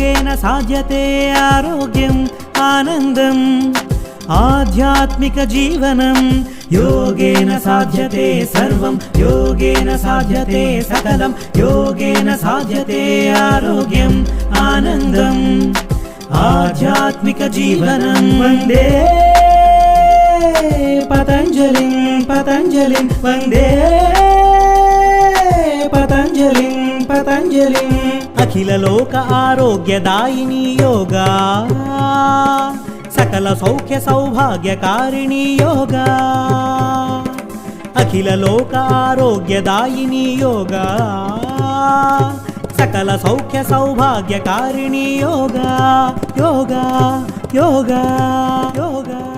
योगेन साध्यते आरोग्यम् आनन्दम् आध्यात्मिक जीवनं योगेन साध्यते सर्वं योगेन साध्यते सकलं योगेन साध्यते आरोग्यम् आनन्दम् आध्यात्मिक जीवनं वन्दे पतञ्जलिं पतञ्जलिं वन्दे पतञ्जलिं पतञ्जलिं अखिल लोक आरोग्यदायिनी योगा सकल सौख्य सौभाग्यकारिणी योगा अखिल लोक आरोग्यदायिनी योगा सकल सौख्य सौभाग्यकारिणी योगा योगा योगा योगा।